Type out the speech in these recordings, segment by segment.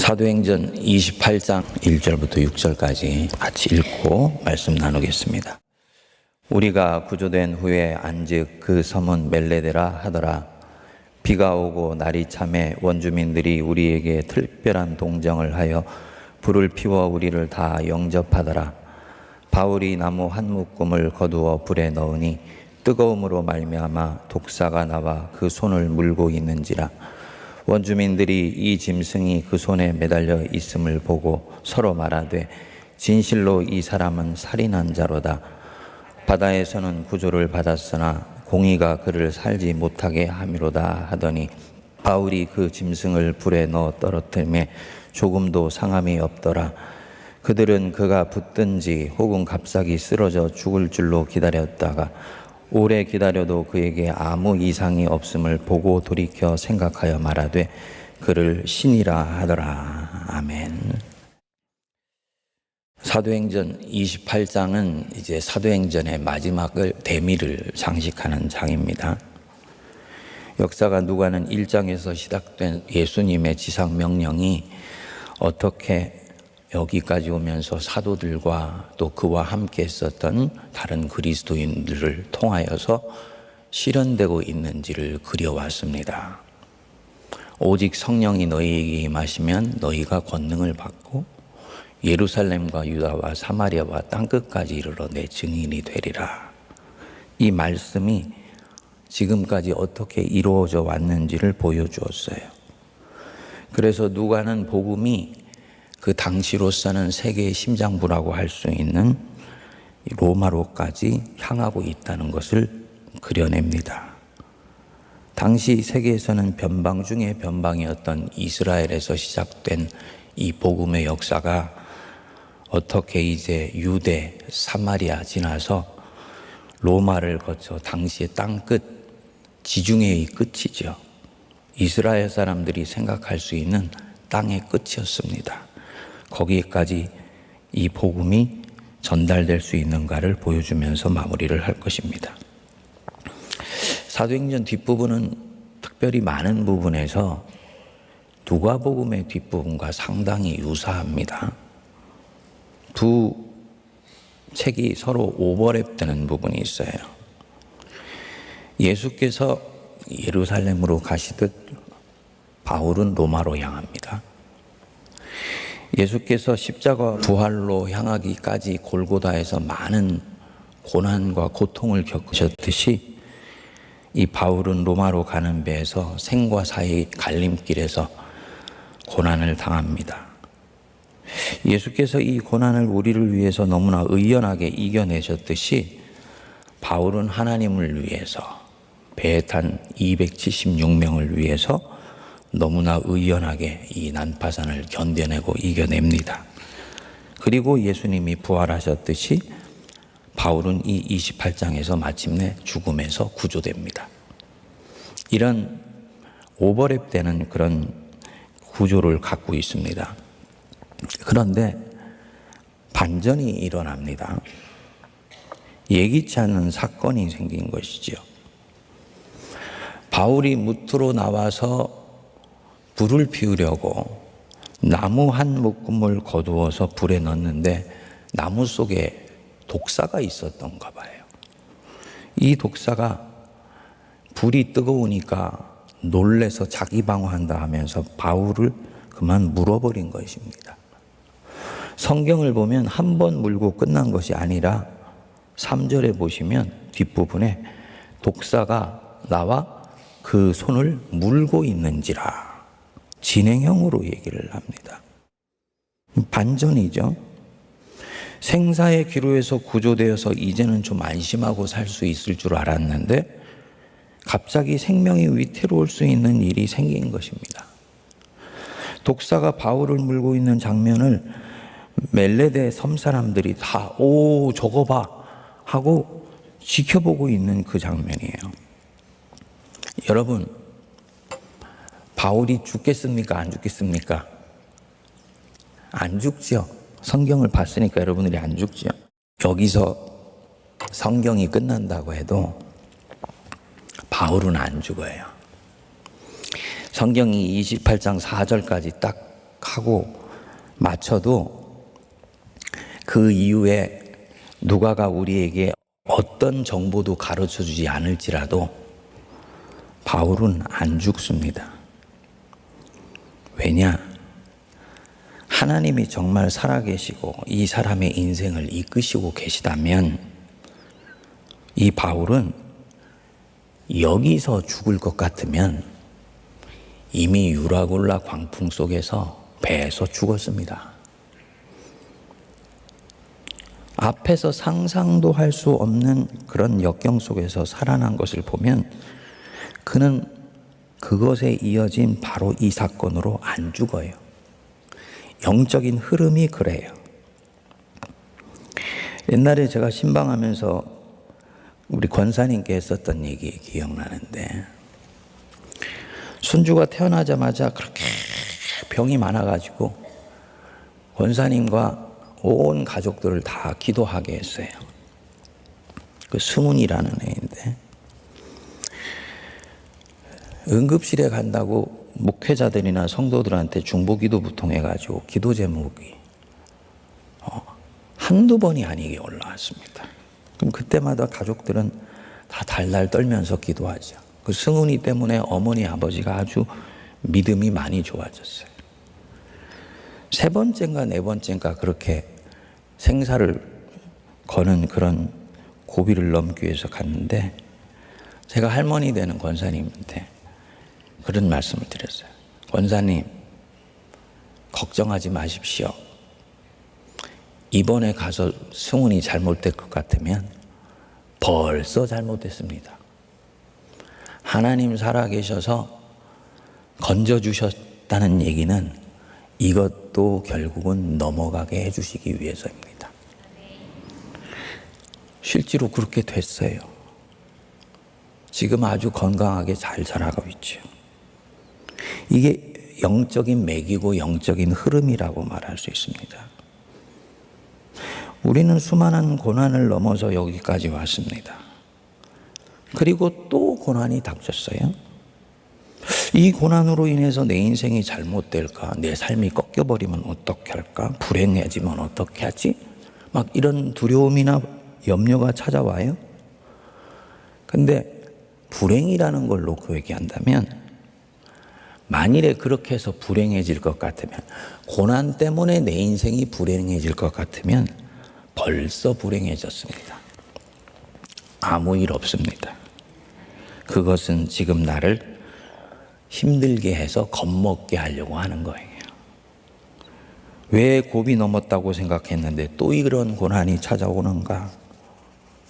사도행전 28장 1절부터 6절까지 같이 읽고 말씀 나누겠습니다. 우리가 구조된 후에 안즉 그 섬은 멜레데라 하더라. 비가 오고 날이 참해 원주민들이 우리에게 특별한 동정을 하여 불을 피워 우리를 다 영접하더라. 바울이 나무 한 묶음을 거두어 불에 넣으니 뜨거움으로 말미암아 독사가 나와 그 손을 물고 있는지라. 원주민들이 이 짐승이 그 손에 매달려 있음을 보고 서로 말하되 진실로 이 사람은 살인한 자로다. 바다에서는 구조를 받았으나 공의가 그를 살지 못하게 함이로다 하더니 바울이 그 짐승을 불에 넣어 떨어뜨리매 조금도 상함이 없더라. 그들은 그가 붙든지 혹은 갑자기 쓰러져 죽을 줄로 기다렸다가 오래 기다려도 그에게 아무 이상이 없음을 보고 돌이켜 생각하여 말하되 그를 신이라 하더라. 아멘. 사도행전 28장은 이제 사도행전의 마지막을 대미를 장식하는 장입니다. 역사가 누가는 1장에서 시작된 예수님의 지상 명령이 어떻게 여기까지 오면서 사도들과 또 그와 함께 있었던 다른 그리스도인들을 통하여서 실현되고 있는지를 그려왔습니다. 오직 성령이 너희에게 임하시면 너희가 권능을 받고 예루살렘과 유다와 사마리아와 땅끝까지 이르러 내 증인이 되리라. 이 말씀이 지금까지 어떻게 이루어져 왔는지를 보여주었어요. 그래서 누가는 복음이 그 당시로서는 세계의 심장부라고 할 수 있는 로마로까지 향하고 있다는 것을 그려냅니다. 당시 세계에서는 변방 중에 변방이었던 이스라엘에서 시작된 이 복음의 역사가 어떻게 이제 유대, 사마리아 지나서 로마를 거쳐 당시의 땅끝, 지중해의 끝이죠. 이스라엘 사람들이 생각할 수 있는 땅의 끝이었습니다. 거기까지 이 복음이 전달될 수 있는가를 보여주면서 마무리를 할 것입니다. 사도행전 뒷부분은 특별히 많은 부분에서 누가복음의 뒷부분과 상당히 유사합니다. 두 책이 서로 오버랩되는 부분이 있어요. 예수께서 예루살렘으로 가시듯 바울은 로마로 향합니다. 예수께서 십자가 부활로 향하기까지 골고다에서 많은 고난과 고통을 겪으셨듯이 이 바울은 로마로 가는 배에서 생과 사의 갈림길에서 고난을 당합니다. 예수께서 이 고난을 우리를 위해서 너무나 의연하게 이겨내셨듯이 바울은 하나님을 위해서 배에 탄 276명을 위해서 너무나 의연하게 이 난파산을 견뎌내고 이겨냅니다. 그리고 예수님이 부활하셨듯이 바울은 이 28장에서 마침내 죽음에서 구조됩니다. 이런 오버랩되는 그런 구조를 갖고 있습니다. 그런데 반전이 일어납니다. 예기치 않은 사건이 생긴 것이지요. 바울이 무트로 나와서 불을 피우려고 나무 한 묶음을 거두어서 불에 넣었는데 나무 속에 독사가 있었던가 봐요. 이 독사가 불이 뜨거우니까 놀래서 자기 방어한다 하면서 바울을 그만 물어버린 것입니다. 성경을 보면 한 번 물고 끝난 것이 아니라 3절에 보시면 뒷부분에 독사가 나와 그 손을 물고 있는지라 진행형으로 얘기를 합니다. 반전이죠. 생사의 기로에서 구조되어서 이제는 좀 안심하고 살 수 있을 줄 알았는데 갑자기 생명이 위태로울 수 있는 일이 생긴 것입니다. 독사가 바울을 물고 있는 장면을 멜레데 섬 사람들이 다 오 저거 봐 하고 지켜보고 있는 그 장면이에요. 여러분, 바울이 죽겠습니까? 안 죽겠습니까? 안 죽죠. 성경을 봤으니까 여러분들이 안 죽죠. 여기서 성경이 끝난다고 해도 바울은 안 죽어요. 성경이 28장 4절까지 딱 하고 맞춰도 그 이후에 누가가 우리에게 어떤 정보도 가르쳐 주지 않을지라도 바울은 안 죽습니다. 왜냐? 하나님이 정말 살아계시고 이 사람의 인생을 이끄시고 계시다면 이 바울은 여기서 죽을 것 같으면 이미 유라굴라 광풍 속에서 배에서 죽었습니다. 앞에서 상상도 할 수 없는 그런 역경 속에서 살아난 것을 보면 그는 그것에 이어진 바로 이 사건으로 안 죽어요. 영적인 흐름이 그래요. 옛날에 제가 신방하면서 우리 권사님께 했었던 얘기 기억나는데, 순주가 태어나자마자 그렇게 병이 많아가지고 권사님과 온 가족들을 다 기도하게 했어요. 그 승훈이라는 애인데, 응급실에 간다고 목회자들이나 성도들한테 중보기도 부통해가지고 기도 제목이 한두 번이 아니게 올라왔습니다. 그럼 그때마다 가족들은 다 달달 떨면서 기도하죠. 그 승훈이 때문에 어머니 아버지가 아주 믿음이 많이 좋아졌어요. 세 번째인가 네 번째인가 그렇게 생사를 거는 그런 고비를 넘기 위해서 갔는데, 제가 할머니 되는 권사님한테 그런 말씀을 드렸어요. 권사님, 걱정하지 마십시오. 이번에 가서 승훈이 잘못될 것 같으면 벌써 잘못됐습니다. 하나님 살아계셔서 건져주셨다는 얘기는 이것도 결국은 넘어가게 해주시기 위해서입니다. 실제로 그렇게 됐어요. 지금 아주 건강하게 잘 자라고 있죠. 이게 영적인 맥이고 영적인 흐름이라고 말할 수 있습니다. 우리는 수많은 고난을 넘어서 여기까지 왔습니다. 그리고 또 고난이 닥쳤어요. 이 고난으로 인해서 내 인생이 잘못될까? 내 삶이 꺾여버리면 어떻게 할까? 불행해지면 어떻게 하지? 막 이런 두려움이나 염려가 찾아와요. 근데 불행이라는 걸 놓고 얘기한다면, 만일에 그렇게 해서 불행해질 것 같으면, 고난 때문에 내 인생이 불행해질 것 같으면 벌써 불행해졌습니다. 아무 일 없습니다. 그것은 지금 나를 힘들게 해서 겁먹게 하려고 하는 거예요. 왜 고비 넘었다고 생각했는데 또 이런 고난이 찾아오는가?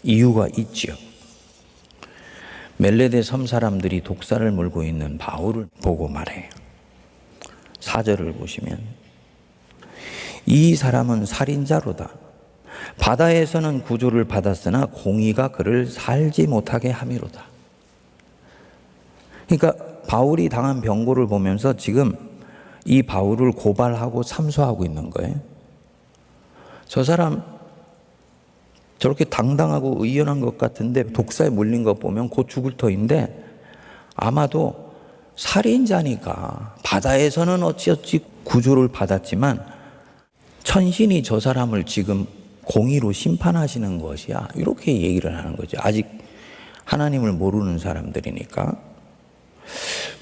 이유가 있지요. 멜레데 섬 사람들이 독사를 물고 있는 바울을 보고 말해요. 4절을 보시면, 이 사람은 살인자로다. 바다에서는 구조를 받았으나 공의가 그를 살지 못하게 함이로다. 그러니까 바울이 당한 병고를 보면서 지금 이 바울을 고발하고 참소하고 있는 거예요. 저 사람 저렇게 당당하고 의연한 것 같은데 독사에 물린 것 보면 곧 죽을 터인데, 아마도 살인자니까 바다에서는 어찌어찌 구조를 받았지만 천신이 저 사람을 지금 공의로 심판하시는 것이야, 이렇게 얘기를 하는 거죠. 아직 하나님을 모르는 사람들이니까.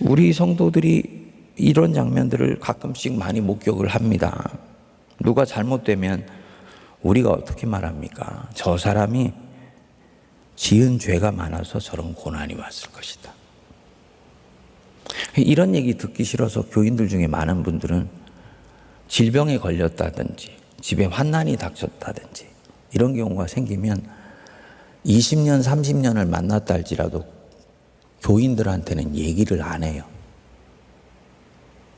우리 성도들이 이런 장면들을 가끔씩 많이 목격을 합니다. 누가 잘못되면 우리가 어떻게 말합니까? 저 사람이 지은 죄가 많아서 저런 고난이 왔을 것이다. 이런 얘기 듣기 싫어서 교인들 중에 많은 분들은 질병에 걸렸다든지 집에 환난이 닥쳤다든지 이런 경우가 생기면 20년, 30년을 만났다 할지라도 교인들한테는 얘기를 안 해요.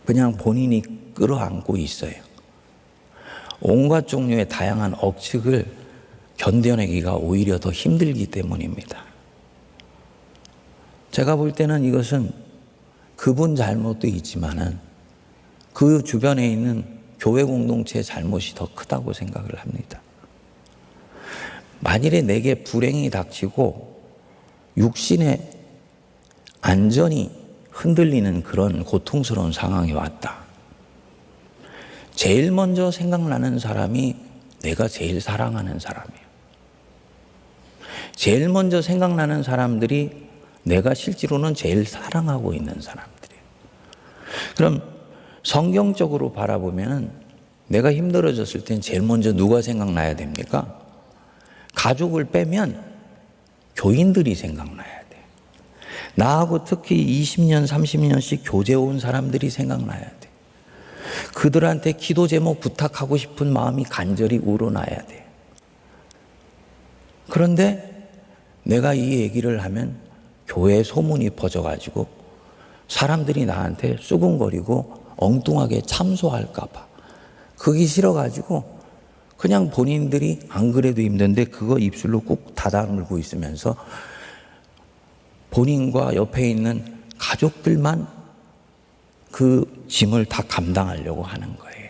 그냥 본인이 끌어안고 있어요. 온갖 종류의 다양한 억측을 견뎌내기가 오히려 더 힘들기 때문입니다. 제가 볼 때는 이것은 그분 잘못도 있지만은 그 주변에 있는 교회 공동체의 잘못이 더 크다고 생각을 합니다. 만일에 내게 불행이 닥치고 육신의 안전이 흔들리는 그런 고통스러운 상황이 왔다. 제일 먼저 생각나는 사람이 내가 제일 사랑하는 사람이에요. 제일 먼저 생각나는 사람들이 내가 실제로는 제일 사랑하고 있는 사람들이에요. 그럼 성경적으로 바라보면 내가 힘들어졌을 땐 제일 먼저 누가 생각나야 됩니까? 가족을 빼면 교인들이 생각나야 돼. 나하고 특히 20년, 30년씩 교제 온 사람들이 생각나야 돼. 그들한테 기도 제목 부탁하고 싶은 마음이 간절히 우러나야 돼. 그런데 내가 이 얘기를 하면 교회에 소문이 퍼져가지고 사람들이 나한테 수군거리고 엉뚱하게 참소할까 봐 그게 싫어가지고 그냥 본인들이 안 그래도 힘든데 그거 입술로 꾹 닫아물고 있으면서 본인과 옆에 있는 가족들만 그 짐을 다 감당하려고 하는 거예요.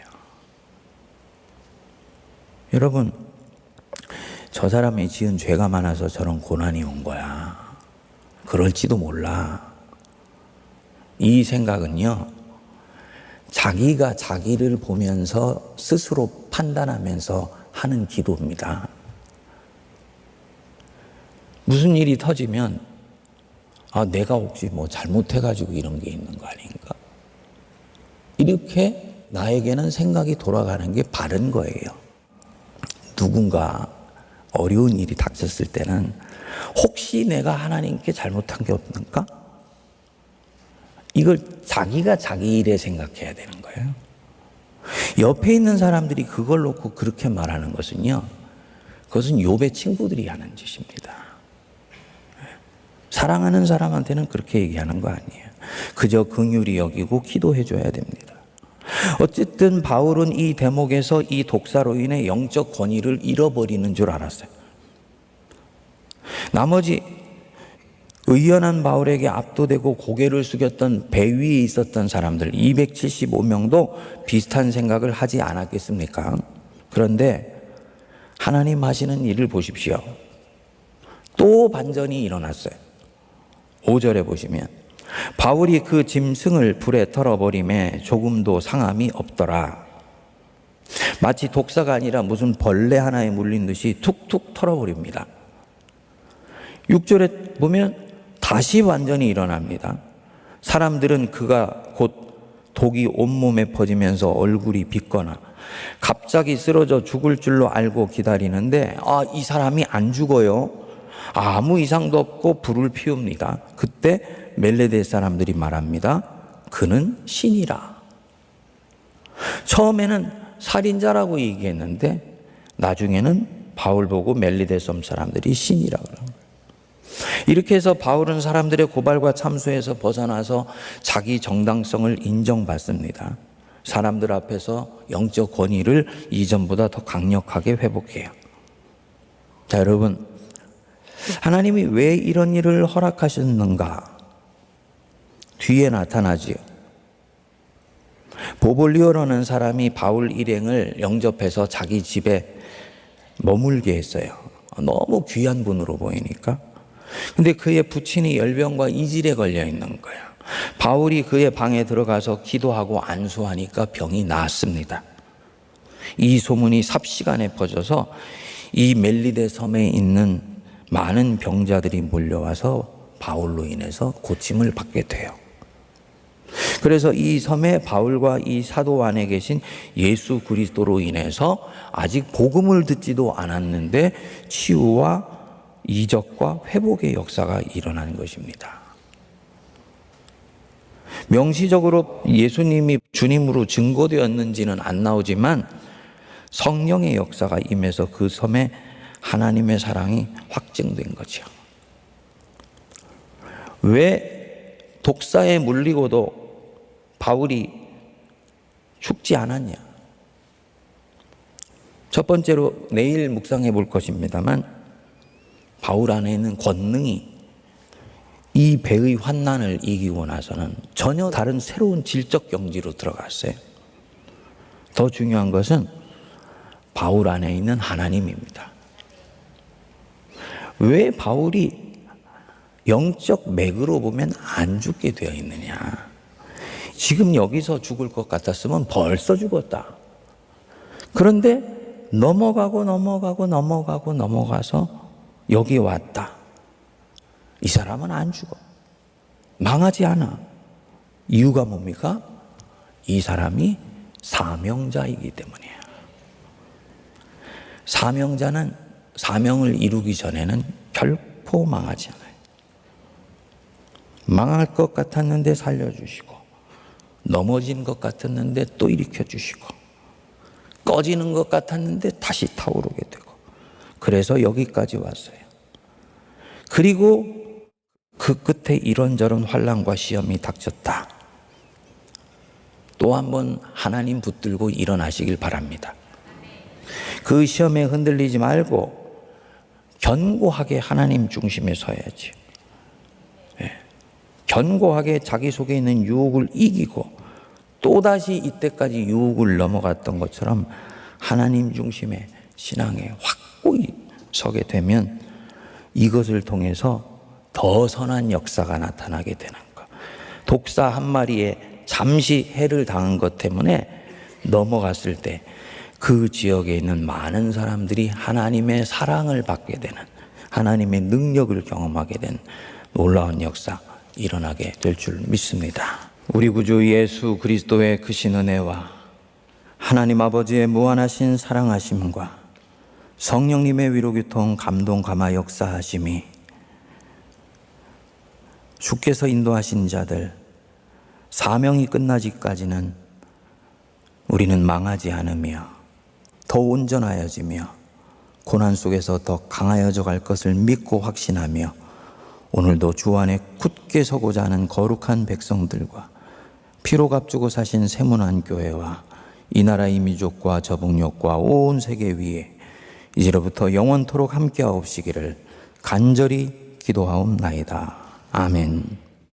여러분, 저 사람이 지은 죄가 많아서 저런 고난이 온 거야. 그럴지도 몰라. 이 생각은요, 자기가 자기를 보면서 스스로 판단하면서 하는 기도입니다. 무슨 일이 터지면 내가 혹시 뭐 잘못해가지고 이런 게 있는 거 아닌가? 이렇게 나에게는 생각이 돌아가는 게 바른 거예요. 누군가 어려운 일이 닥쳤을 때는 혹시 내가 하나님께 잘못한 게 없는가? 이걸 자기가 자기 일에 생각해야 되는 거예요. 옆에 있는 사람들이 그걸 놓고 그렇게 말하는 것은요, 그것은 욥의 친구들이 하는 짓입니다. 사랑하는 사람한테는 그렇게 얘기하는 거 아니에요. 그저 긍휼히 여기고 기도해 줘야 됩니다. 어쨌든 바울은 이 대목에서 이 독사로 인해 영적 권위를 잃어버리는 줄 알았어요. 나머지 의연한 바울에게 압도되고 고개를 숙였던 배 위에 있었던 사람들 275명도 비슷한 생각을 하지 않았겠습니까? 그런데 하나님 하시는 일을 보십시오. 또 반전이 일어났어요. 5절에 보시면 바울이 그 짐승을 불에 털어버림에 조금도 상함이 없더라. 마치 독사가 아니라 무슨 벌레 하나에 물린 듯이 툭툭 털어버립니다. 6절에 보면 다시 완전히 일어납니다. 사람들은 그가 곧 독이 온몸에 퍼지면서 얼굴이 빚거나 갑자기 쓰러져 죽을 줄로 알고 기다리는데 이 사람이 안 죽어요. 아무 이상도 없고 불을 피웁니다. 그때 멜레데 사람들이 말합니다. 그는 신이라. 처음에는 살인자라고 얘기했는데 나중에는 바울 보고 멜레데 섬 사람들이 신이라 그러는 거예요. 이렇게 해서 바울은 사람들의 고발과 참소에서 벗어나서 자기 정당성을 인정받습니다. 사람들 앞에서 영적 권위를 이전보다 더 강력하게 회복해요. 자, 여러분, 하나님이 왜 이런 일을 허락하셨는가? 뒤에 나타나지요. 보볼리오라는 사람이 바울 일행을 영접해서 자기 집에 머물게 했어요. 너무 귀한 분으로 보이니까. 근데 그의 부친이 열병과 이질에 걸려 있는 거예요. 바울이 그의 방에 들어가서 기도하고 안수하니까 병이 나았습니다. 이 소문이 삽시간에 퍼져서 이 멜리데 섬에 있는 많은 병자들이 몰려와서 바울로 인해서 고침을 받게 돼요. 그래서 이 섬에 바울과 이 사도 안에 계신 예수 그리스도로 인해서 아직 복음을 듣지도 않았는데 치유와 이적과 회복의 역사가 일어나는 것입니다. 명시적으로 예수님이 주님으로 증거되었는지는 안 나오지만 성령의 역사가 임해서 그 섬에 하나님의 사랑이 확증된 거죠. 왜 독사에 물리고도 바울이 죽지 않았냐? 첫 번째로 내일 묵상해 볼 것입니다만 바울 안에 있는 권능이 이 배의 환난을 이기고 나서는 전혀 다른 새로운 질적 경지로 들어갔어요. 더 중요한 것은 바울 안에 있는 하나님입니다. 왜 바울이 영적 맥으로 보면 안 죽게 되어 있느냐? 지금 여기서 죽을 것 같았으면 벌써 죽었다. 그런데 넘어가서 여기 왔다. 이 사람은 안 죽어. 망하지 않아. 이유가 뭡니까? 이 사람이 사명자이기 때문이에요. 사명자는 사명을 이루기 전에는 결코 망하지 않아요. 망할 것 같았는데 살려주시고, 넘어진 것 같았는데 또 일으켜주시고, 꺼지는 것 같았는데 다시 타오르게 되고, 그래서 여기까지 왔어요. 그리고 그 끝에 이런저런 환난과 시험이 닥쳤다. 또 한 번 하나님 붙들고 일어나시길 바랍니다. 그 시험에 흔들리지 말고 견고하게 하나님 중심에 서야지. 견고하게 자기 속에 있는 유혹을 이기고 또다시 이때까지 유혹을 넘어갔던 것처럼 하나님 중심의 신앙에 확고히 서게 되면 이것을 통해서 더 선한 역사가 나타나게 되는 것. 독사 한 마리에 잠시 해를 당한 것 때문에 넘어갔을 때 그 지역에 있는 많은 사람들이 하나님의 사랑을 받게 되는, 하나님의 능력을 경험하게 된 놀라운 역사 일어나게 될 줄 믿습니다. 우리 구주 예수 그리스도의 크신 은혜와 하나님 아버지의 무한하신 사랑하심과 성령님의 위로교통 감동 감화 역사하심이 주께서 인도하신 자들 사명이 끝나기까지는 우리는 망하지 않으며 더 온전하여지며 고난 속에서 더 강하여져 갈 것을 믿고 확신하며 오늘도 주 안에 굳게 서고자 하는 거룩한 백성들과 피로 값주고 사신 세문안 교회와 이 나라의 민족과 저북녘과 온 세계 위에 이제로부터 영원토록 함께하옵시기를 간절히 기도하옵나이다. 아멘.